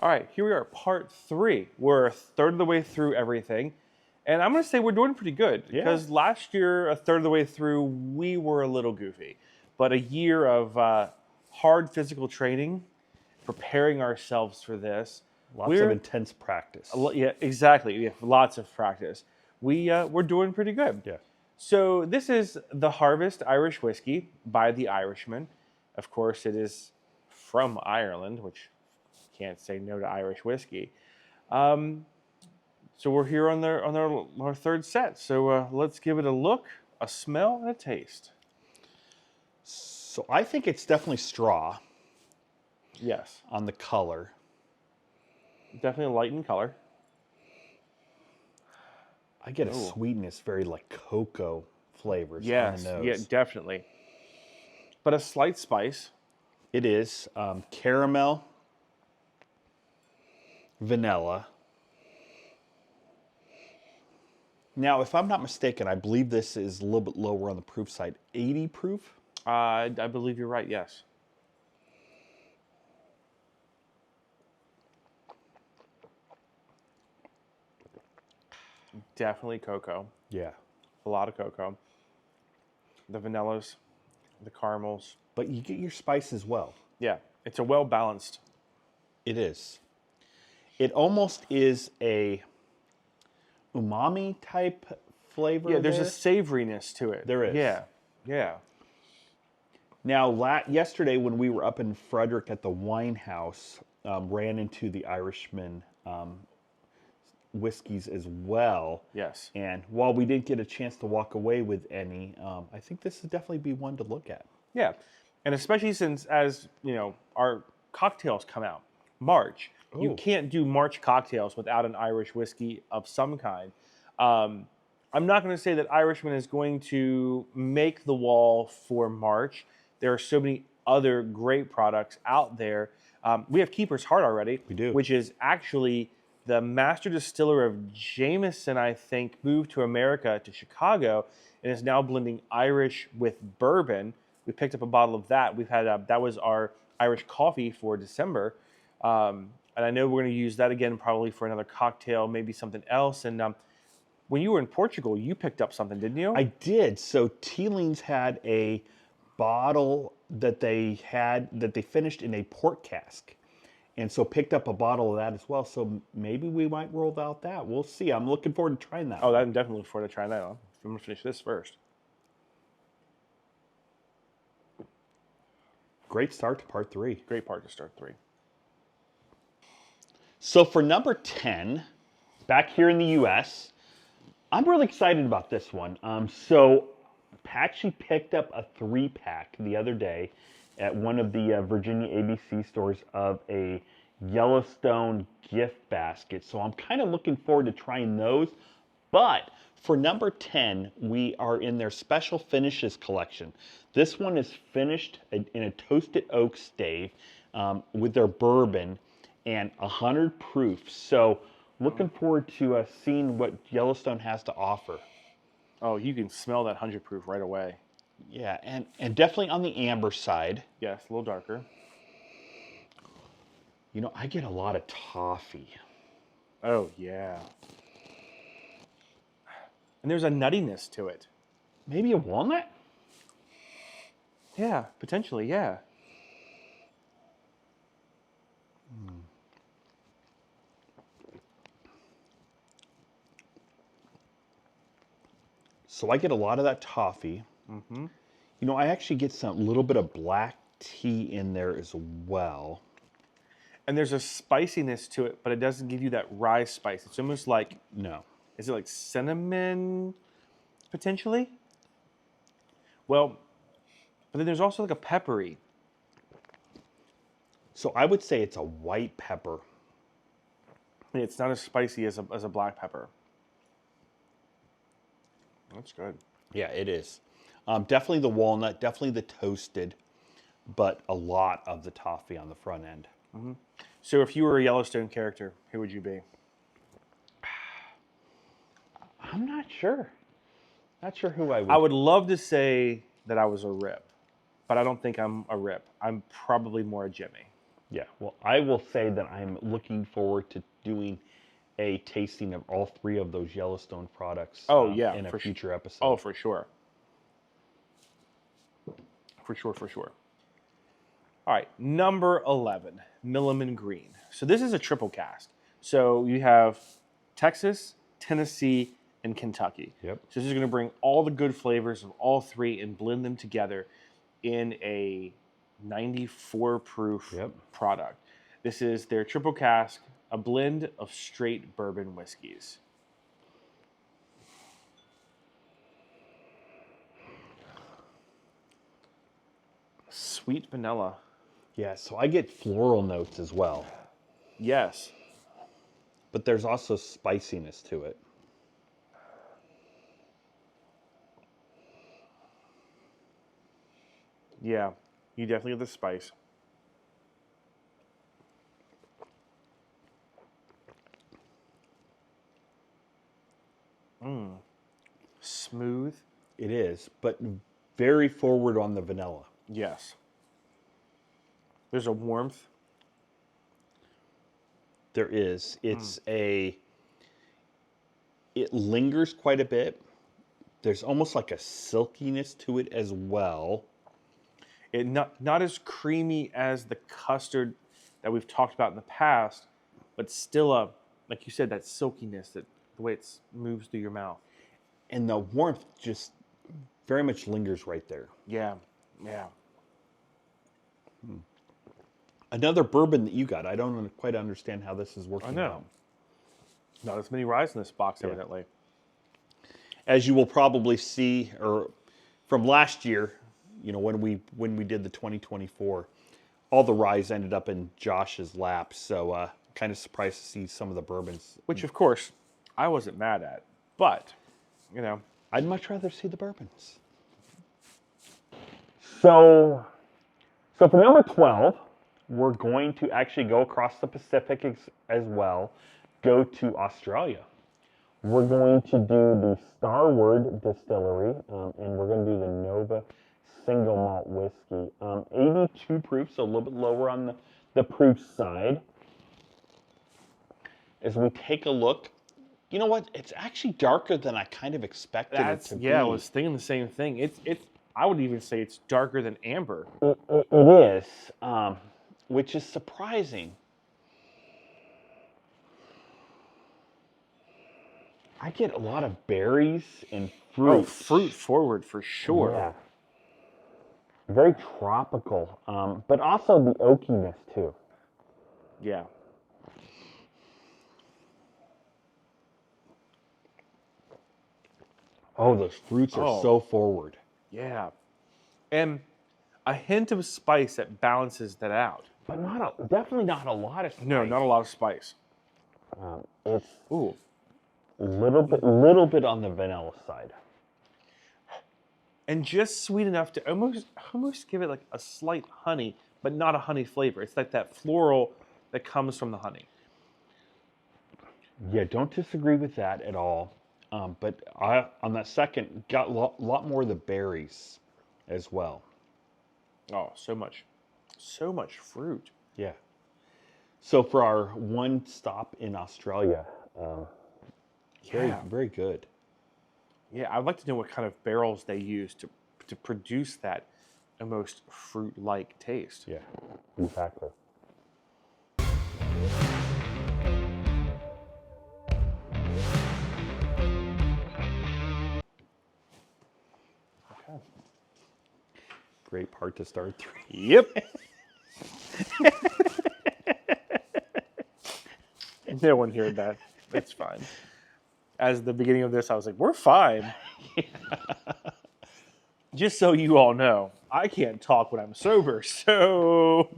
All right, here we are, part 3. We're a third of the way through everything. And I'm going to say we're doing pretty good. Yeah. Because last year, a third of the way through, we were a little goofy. But a year of hard physical training, preparing ourselves for this. Lots of intense practice. Yeah, exactly. We have lots of practice. We're doing pretty good. Yeah. So this is The Harvest Irish Whiskey by the Irishman. Of course, it is from Ireland, which can't say no to Irish whiskey. So we're here on our third set. So let's give it a look, a smell, and a taste. So I think it's definitely straw Yes, on the color. definitely light in color. I get a sweetness, very like cocoa flavors Yes, on the nose. yeah, definitely. But a slight spice. It is caramel, vanilla. Now, if I'm not mistaken, I believe this is a little bit lower on the proof side. 80 proof? I believe you're right, yes. Definitely cocoa. Yeah. A lot of cocoa. The vanillas, the caramels. But you get your spice as well. Yeah, it's a well-balanced. It is. It almost is a umami type flavor. Yeah, there's a savoriness to it. There is. Yeah, yeah. Now, yesterday when we were up in Frederick at the wine house, ran into the Irishman whiskeys as well. Yes. And while we didn't get a chance to walk away with any, I think this would definitely be one to look at. Yeah, and especially since, as you know, our cocktails come out March. You can't do March cocktails without an Irish whiskey of some kind. I'm not going to say that Irishman is going to make the wall for March. There are so many other great products out there. We have Keeper's Heart already. We do. Which is actually the master distiller of Jameson, I think, moved to America, to Chicago, and is now blending Irish with bourbon. We picked up a bottle of that. We've had that was our Irish coffee for December. And I know we're going to use that again probably for another cocktail, maybe something else. And when you were in Portugal, you picked up something, didn't you? I did. So Teeling's had a bottle that they finished in a port cask. And so picked up a bottle of that as well. So maybe we might roll out that. We'll see. I'm looking forward to trying that. Oh, I'm definitely looking forward to trying that. I'm going to finish this first. Great start to part 3. Great part to start 3. So for number 10, back here in the U.S., I'm really excited about this one. So Patchy picked up a 3-pack the other day at one of the Virginia ABC stores of a Yellowstone gift basket. So I'm kind of looking forward to trying those. But for number 10, we are in their Special Finishes Collection. This one is finished in a toasted oak stave with their bourbon and 100 proof. So looking forward to seeing what Yellowstone has to offer. Oh, you can smell that 100 proof right away. Yeah, and definitely on the amber side. Yes, a little darker. You know, I get a lot of toffee. Oh, yeah. And there's a nuttiness to it. Maybe a walnut? Yeah, potentially, yeah. So I get a lot of that toffee. Mm-hmm. You know, I actually get some little bit of black tea in there as well. And there's a spiciness to it, but it doesn't give you that rye spice. It's almost like, No. is it like cinnamon, potentially? Well, but then there's also like a peppery. So I would say it's a white pepper. It's not as spicy as a black pepper. That's good. Yeah, it is. Definitely the walnut, definitely the toasted, but a lot of the toffee on the front end. Mm-hmm. So if you were a Yellowstone character, who would you be? I'm not sure. Not sure who I would. I would love to say that I was a Rip, but I don't think I'm a Rip. I'm probably more a Jimmy. Yeah, well, I will say that I'm looking forward to doing a tasting of all three of those Yellowstone products Oh yeah, in a future episode. Oh, for sure. For sure, for sure. All right, number 11, Milliman Green. So this is a triple cask. So you have Texas, Tennessee, and Kentucky. Yep. So this is going to bring all the good flavors of all three and blend them together in a 94 proof Yep. product. This is their triple cask, a blend of straight bourbon whiskeys. Sweet vanilla. Yeah, so I get floral notes as well, Yes. but there's also spiciness to it. Yeah, you definitely have the spice. Smooth. It is, but very forward on the vanilla. Yes. There's a warmth. There is. It lingers quite a bit. There's almost like a silkiness to it as well. It not as creamy as the custard that we've talked about in the past, but still like you said, that silkiness, that the way it moves through your mouth. And the warmth just very much lingers right there. Yeah, yeah. Another bourbon that you got. I don't quite understand how this is working I know. out. Not as many ryes in this box, evidently. As you will probably see, or from last year, when we did the 2024, all the ryes ended up in Josh's lap. So kind of surprised to see some of the bourbons. Which, of course, I wasn't mad at. But, I'd much rather see the bourbons. So for number 12, we're going to actually go across the Pacific as well, go to Australia. We're going to do the Starward Distillery, and we're going to do the Nova Single Malt Whiskey. 82 proof, so a little bit lower on the proof side. As we take a look, you know what? It's actually darker than I kind of expected it to be. Yeah, I was thinking the same thing. It's I would even say it's darker than amber. It is, which is surprising. I get a lot of berries and fruit. Oh, fruit forward for sure. Yeah. Very tropical, but also the oakiness too. Yeah. Oh, those fruits are so forward. Yeah. And a hint of spice that balances that out. But definitely not a lot of spice. No, not a lot of spice. It's Ooh. little bit on the vanilla side. And just sweet enough to almost give it like a slight honey, but not a honey flavor. It's like that floral that comes from the honey. Yeah, don't disagree with that at all. But on that second, got a lot more of the berries as well. Oh, so much fruit. Yeah. So for our one stop in Australia, very good. Yeah, I'd like to know what kind of barrels they use to produce that almost fruit-like taste. Yeah, exactly. Okay. Great part to start through. Yep. No one heard that. It's fine. As the beginning of this, I was like, we're fine. Just so you all know, I can't talk when I'm sober, so...